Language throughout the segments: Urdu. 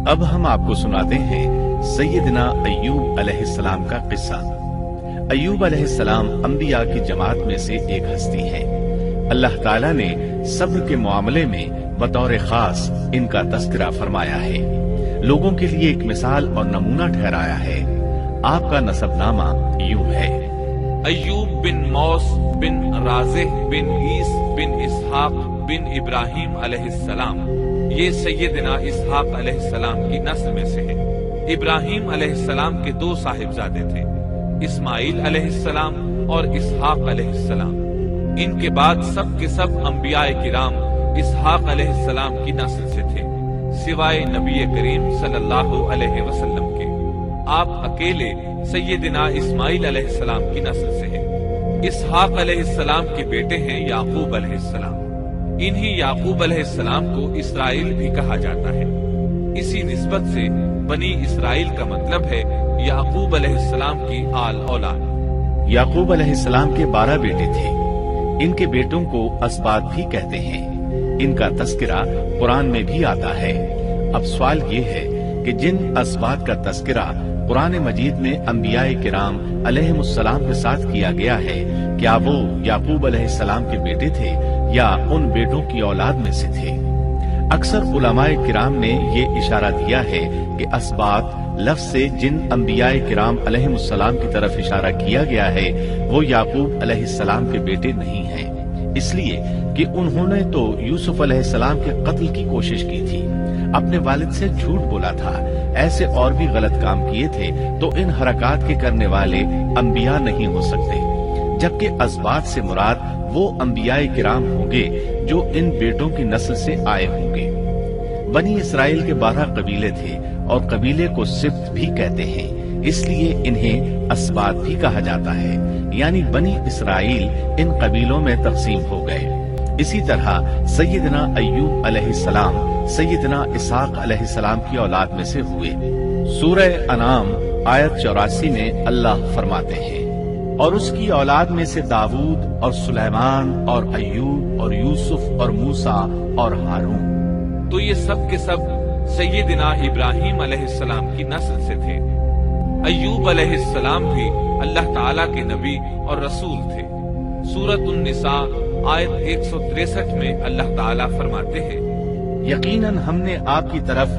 اب ہم آپ کو سناتے ہیں سیدنا ایوب علیہ السلام کا قصہ۔ ایوب علیہ السلام انبیاء کی جماعت میں سے ایک ہستی ہے۔ اللہ تعالیٰ نے صبر کے معاملے میں بطور خاص ان کا تذکرہ فرمایا ہے، لوگوں کے لیے ایک مثال اور نمونہ ٹھہرایا ہے۔ آپ کا نسب نامہ یوں ہے: ایوب بن موس بن رازح بن عیس بن اسحاق بن ابراہیم علیہ السلام، یہ سیدنا اسحاق علیہ السلام کی نسل میں سے ہے۔ ابراہیم علیہ السلام کے دو صاحبزادے تھے، اسماعیل علیہ السلام اور اسحاق علیہ السلام۔ ان کے بعد سب کے سب انبیاء کرام اسحاق علیہ السلام کی نسل سے تھے، سوائے نبی کریم صلی اللہ علیہ وسلم کے۔ آپ اکیلے سیدنا اسماعیل علیہ السلام کی نسل سے ہیں۔ اسحاق علیہ السلام کے بیٹے ہیں یعقوب علیہ السلام۔ انہی یعقوب علیہ السلام کو اسرائیل بھی کہا جاتا ہے۔ اسی نسبت سے بنی اسرائیل کا مطلب ہے یعقوب علیہ السلام کی آل اولاد۔ یعقوب علیہ السلام کے 12 بیٹے تھے۔ ان کے بیٹوں کو اسباط بھی کہتے ہیں۔ ان کا تذکرہ قرآن میں بھی آتا ہے۔ اب سوال یہ ہے کہ جن اسباط کا تذکرہ قرآن مجید میں انبیاء کرام علیہم السلام کے ساتھ کیا گیا ہے، کیا وہ یعقوب علیہ السلام کے بیٹے تھے یا ان بیٹوں کی اولاد میں سے تھے؟ اکثر علماء کرام نے یہ اشارہ دیا ہے کہ اسباط لفظ سے جن انبیاء کرام علیہم السلام کی طرف اشارہ کیا گیا ہے وہ یعقوب علیہ السلام کے بیٹے نہیں ہیں، اس لیے کہ انہوں نے تو یوسف علیہ السلام کے قتل کی کوشش کی تھی، اپنے والد سے جھوٹ بولا تھا، ایسے اور بھی غلط کام کیے تھے، تو ان حرکات کے کرنے والے انبیاء نہیں ہو سکتے، جبکہ اسباط سے مراد وہ انبیاء کرام ہوں گے جو ان بیٹوں کی نسل سے آئے ہوں گے۔ بنی اسرائیل کے 12 قبیلے تھے اور قبیلے کو سبط بھی کہتے ہیں، اس لیے انہیں اسباط بھی کہا جاتا ہے، یعنی بنی اسرائیل ان قبیلوں میں تقسیم ہو گئے۔ اسی طرح سیدنا ایوب علیہ السلام سیدنا اسحاق علیہ السلام کی اولاد میں سے ہوئے۔ سورہ انعام آیت 84 میں اللہ فرماتے ہیں: اور اس کی اولاد میں سے داؤد اور سلیمان اور ایوب اور یوسف اور موسیٰ اور ہارون۔ تو یہ سب کے سب سیدنا ابراہیم علیہ السلام کی نسل سے تھے۔ ایوب علیہ السلام بھی اللہ تعالیٰ کے نبی اور رسول تھے۔ سورۃ النساء آیت 163 میں اللہ تعالیٰ فرماتے ہیں: یقیناً ہم نے آپ کی طرف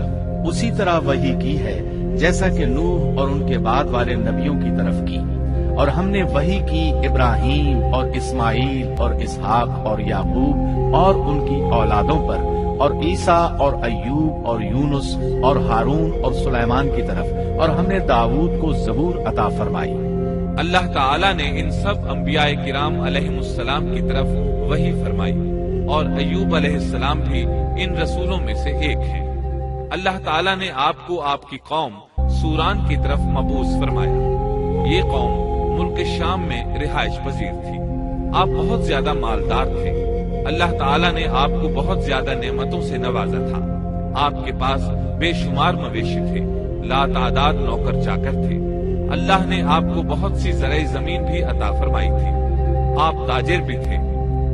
اسی طرح وحی کی ہے جیسا کہ نوح اور ان کے بعد والے نبیوں کی طرف کی، اور ہم نے وحی کی ابراہیم اور اسماعیل اور اسحاق اور یعقوب اور ان کی اولادوں پر، اور عیسیٰ اور ایوب اور یونس اور ہارون اور سلیمان کی طرف، اور ہم نے داؤد کو زبور عطا فرمائی۔ اللہ تعالیٰ نے ان سب انبیاء کرام علیہم السلام کی طرف وحی فرمائی، اور ایوب علیہ السلام بھی ان رسولوں میں سے ایک ہیں۔ اللہ تعالیٰ نے آپ کو آپ کی قوم سوران کی طرف مبعوث فرمایا۔ یہ قوم ملک شام میں رہائش پذیر تھی۔ آپ بہت زیادہ مالدار تھے۔ اللہ تعالیٰ نے آپ کو بہت زیادہ نعمتوں سے نوازا تھا۔ آپ کے پاس بے شمار مویشی تھے، لا تعداد نوکر چاکر تھے۔ اللہ نے آپ کو بہت سی زرعی زمین بھی عطا فرمائی تھی۔ آپ تاجر بھی تھے۔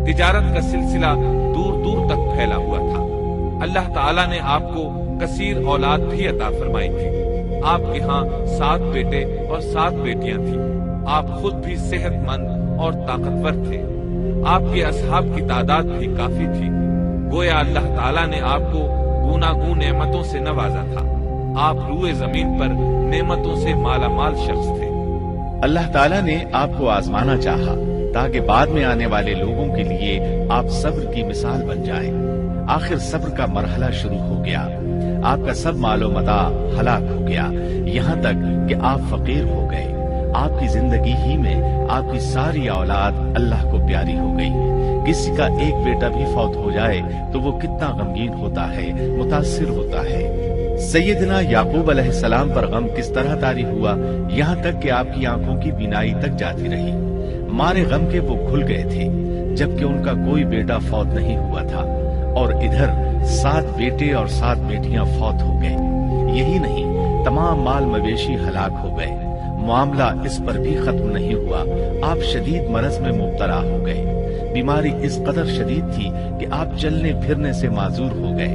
تجارت کا سلسلہ دور دور تک پھیلا ہوا تھا۔ اللہ تعالیٰ نے آپ کو کثیر اولاد بھی عطا فرمائی تھی۔ آپ کے ہاں 7 بیٹے اور 7 بیٹیاں تھیں۔ آپ خود بھی صحت مند اور طاقتور تھے۔ آپ کے اصحاب کی تعداد بھی کافی تھی۔ گویا اللہ تعالیٰ نے آپ کو گوناگون نعمتوں سے نوازا تھا۔ آپ روئے زمین پر نعمتوں سے مالا مال شخص تھے۔ اللہ تعالیٰ نے آپ کو آزمانا چاہا تاکہ بعد میں آنے والے لوگوں کے لیے آپ صبر کی مثال بن جائیں۔ آخر صبر کا مرحلہ شروع ہو گیا۔ آپ کا سب مال و متاع ہلاک ہو گیا، یہاں تک کہ آپ فقیر ہو گئے۔ آپ کی زندگی ہی میں آپ کی ساری اولاد اللہ کو پیاری ہو گئی۔ کسی کا ایک بیٹا بھی فوت ہو جائے تو وہ کتنا غمگین ہوتا ہے، متاثر ہوتا ہے۔ سیدنا یعقوب علیہ السلام پر غم کس طرح طاری ہوا، یہاں تک کہ آپ کی آنکھوں کی بینائی تک جاتی رہی۔ مارے غم کے وہ کھل گئے تھے، جبکہ ان کا کوئی بیٹا فوت نہیں ہوا تھا، اور ادھر 7 بیٹے اور 7 بیٹیاں فوت ہو گئے۔ یہی نہیں، تمام مال مویشی ہلاک ہو گئے۔ معاملہ اس پر بھی ختم نہیں ہوا، آپ شدید مرض میں مبتلا ہو گئے۔ بیماری اس قدر شدید تھی کہ آپ چلنے پھرنے سے معذور ہو گئے۔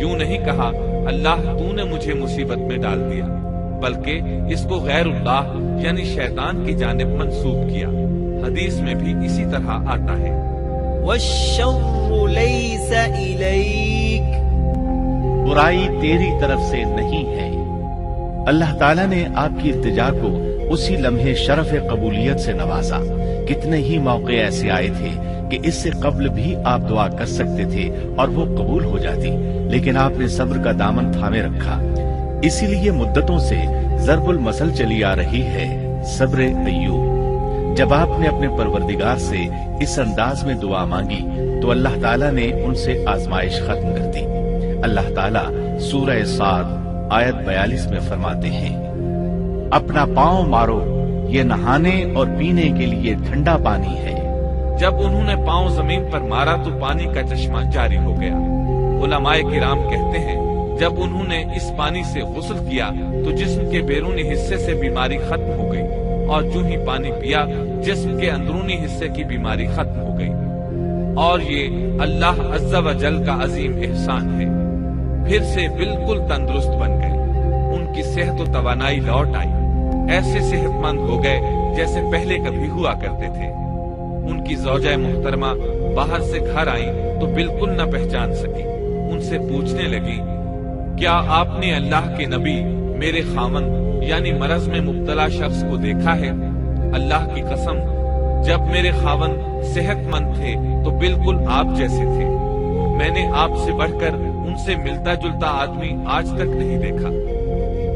یوں نہیں کہا اللہ تو نے مجھے مصیبت میں ڈال دیا، بلکہ اس کو غیر اللہ یعنی شیطان کی جانب منسوب کیا۔ حدیث میں بھی اسی طرح آتا ہے والشر ليس إليك، برائی تیری طرف سے نہیں ہے۔ اللہ تعالیٰ نے آپ کی التجا کو اسی لمحے شرف قبولیت سے نوازا۔ کتنے ہی موقع ایسے آئے تھے کہ اس سے قبل بھی آپ دعا کر سکتے تھے اور وہ قبول ہو جاتی، لیکن آپ نے صبر کا دامن تھامے رکھا۔ اسی لیے مدتوں سے ضرب المثل چلی آ رہی ہے صبر ایوب۔ جب آپ نے اپنے پروردگار سے اس انداز میں دعا مانگی تو اللہ تعالیٰ نے ان سے آزمائش ختم کر دی۔ اللہ تعالیٰ سورہ صاد آیت 42 میں فرماتے ہیں، اپنا پاؤں مارو، یہ نہانے اور پینے کے لیے ٹھنڈا پانی ہے۔ جب انہوں نے پاؤں زمین پر مارا تو پانی کا چشمہ جاری ہو گیا۔ علماء کرام کہتے ہیں جب انہوں نے اس پانی سے غسل کیا تو جسم کے بیرونی حصے سے بیماری ختم ہو گئی، اور جو ہی پانی پیا جسم کے اندرونی حصے کی بیماری ختم ہو گئی، اور یہ اللہ عز و جل کا عظیم احسان ہے۔ پھر سے بالکل تندرست بن گئے، ان کی صحت و توانائی لوٹ آئی، ایسے صحت مند ہو گئے جیسے پہلے کبھی ہوا کرتے تھے۔ ان کی زوجہ محترمہ باہر سے گھر آئیں تو بالکل نہ پہچان سکی۔ ان سے پوچھنے لگی، کیا آپ نے اللہ کے نبی میرے خاوند یعنی مرض میں مبتلا شخص کو دیکھا ہے؟ اللہ کی قسم، جب میرے خاوند صحت مند تھے تو بالکل آپ جیسے تھے، میں نے آپ سے بڑھ کر ان سے ملتا جلتا آدمی آج تک نہیں دیکھا۔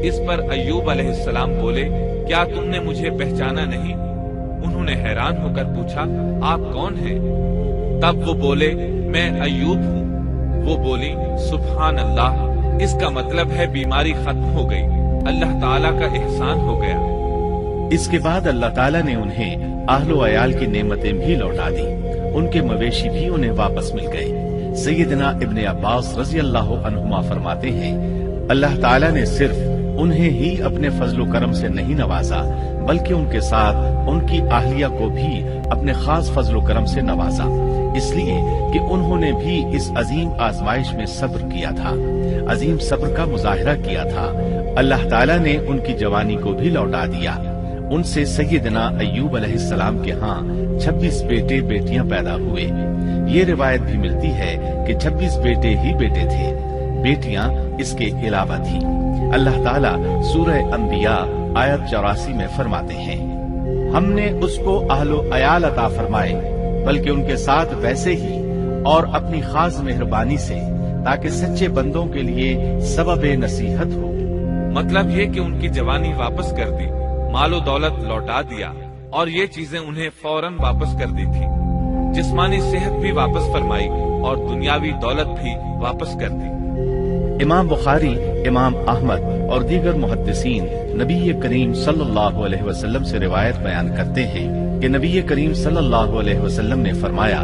اس پر ایوب علیہ السلام بولے، کیا تم نے مجھے پہچانا نہیں؟ انہوں نے حیران ہو کر پوچھا، آپ کون ہیں؟ تب وہ بولے، میں ایوب ہوں۔ وہ بولی، سبحان اللہ، اس کا مطلب ہے بیماری ختم ہو گئی، اللہ تعالیٰ کا احسان ہو گیا۔ اس کے بعد اللہ تعالیٰ نے انہیں اہل و عیال کی نعمتیں بھی لوٹا دی، ان کے مویشی بھی انہیں واپس مل گئے۔ سیدنا ابن عباس رضی اللہ عنہما فرماتے ہیں، اللہ تعالیٰ نے صرف انہیں ہی اپنے فضل و کرم سے نہیں نوازا بلکہ ان کے ساتھ ان کی اہلیہ کو بھی اپنے خاص فضل و کرم سے نوازا، اس لیے کہ انہوں نے بھی اس عظیم آزمائش میں صبر کیا تھا، عظیم صبر کا مظاہرہ کیا تھا۔ اللہ تعالیٰ نے ان کی جوانی کو بھی لوٹا دیا۔ ان سے سیدنا ایوب علیہ السلام کے ہاں 26 بیٹے بیٹیاں پیدا ہوئے۔ یہ روایت بھی ملتی ہے کہ 26 بیٹے ہی بیٹے تھے، بیٹیاں اس کے علاوہ تھیں۔ اللہ تعالیٰ سورہ انبیاء آیت 84 میں فرماتے ہیں، ہم نے اس کو اہل و عیال عطا فرمائے بلکہ ان کے ساتھ ویسے ہی اور اپنی خاص مہربانی سے، تاکہ سچے بندوں کے لیے سبب نصیحت ہو۔ مطلب یہ کہ ان کی جوانی واپس کر دی، مال و دولت لوٹا دیا، اور یہ چیزیں انہیں فوراً واپس کر دی تھی۔ جسمانی صحت بھی واپس فرمائی اور دنیاوی دولت بھی واپس کر دی۔ امام بخاری، امام احمد اور دیگر محدثین نبی کریم صلی اللہ علیہ وسلم سے روایت بیان کرتے ہیں کہ نبی کریم صلی اللہ علیہ وسلم نے فرمایا،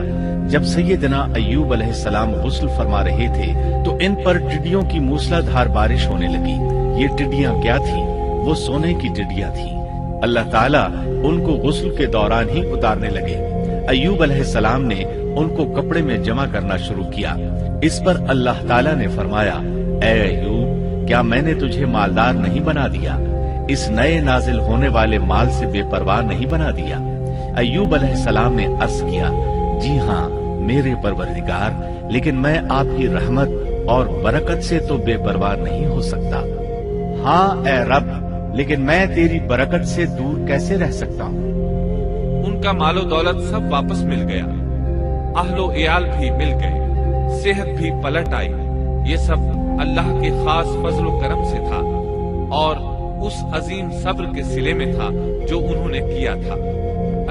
جب سیدنا ایوب علیہ السلام غسل فرما رہے تھے تو ان پر ٹڈیوں کی موسلا دھار بارش ہونے لگی۔ یہ ٹڈیاں کیا تھیں؟ وہ سونے کی ٹڈیاں تھیں۔ اللہ تعالیٰ ان کو غسل کے دوران ہی اتارنے لگے۔ ایوب علیہ السلام نے ان کو کپڑے میں جمع کرنا شروع کیا۔ اس پر اللہ تعالیٰ نے فرمایا، اے ایوب، کیا میں نے تجھے مالدار نہیں بنا دیا؟ اس نئے نازل ہونے والے مال سے بے پرواہ نہیں بنا دیا؟ ایوب علیہ السلام نے عرض کیا، جی ہاں میرے پروردگار، لیکن میں آپ کی رحمت اور برکت سے تو بے پرواہ نہیں ہو سکتا۔ ہاں اے رب، لیکن میں تیری برکت سے دور کیسے رہ سکتا ہوں؟ ان کا مال و دولت سب واپس مل گیا، اہل و عیال بھی مل گئے، صحت بھی پلٹ آئی۔ یہ سب اللہ کے خاص فضل و کرم سے تھا اور اس عظیم صبر کے صلے میں تھا جو انہوں نے کیا تھا۔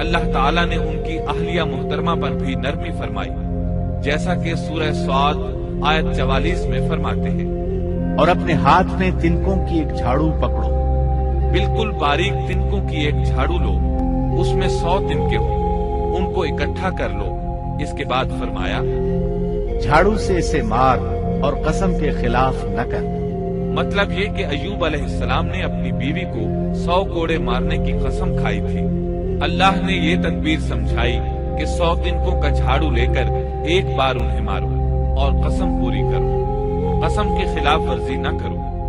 اللہ تعالیٰ نے ان کی اہلیہ محترمہ پر بھی نرمی فرمائی، جیسا کہ سورہ صاد آیت 44 میں فرماتے ہیں، اور اپنے ہاتھ میں تنکوں کی ایک جھاڑو پکڑو۔ بالکل باریک تنکوں کی ایک جھاڑو لو، اس میں 100 تنکے ہوں، ان کو اکٹھا کر لو۔ اس کے بعد فرمایا، جھاڑو سے اسے مار اور قسم کے خلاف نہ کر۔ مطلب یہ کہ ایوب علیہ السلام نے اپنی بیوی کو 100 کوڑے مارنے کی قسم کھائی تھی۔ اللہ نے یہ تدبیر سمجھائی کہ 100 تنکوں کا جھاڑو لے کر ایک بار انہیں مارو اور قسم پوری کرو۔ قسم کی خلاف ورزی نہ کرو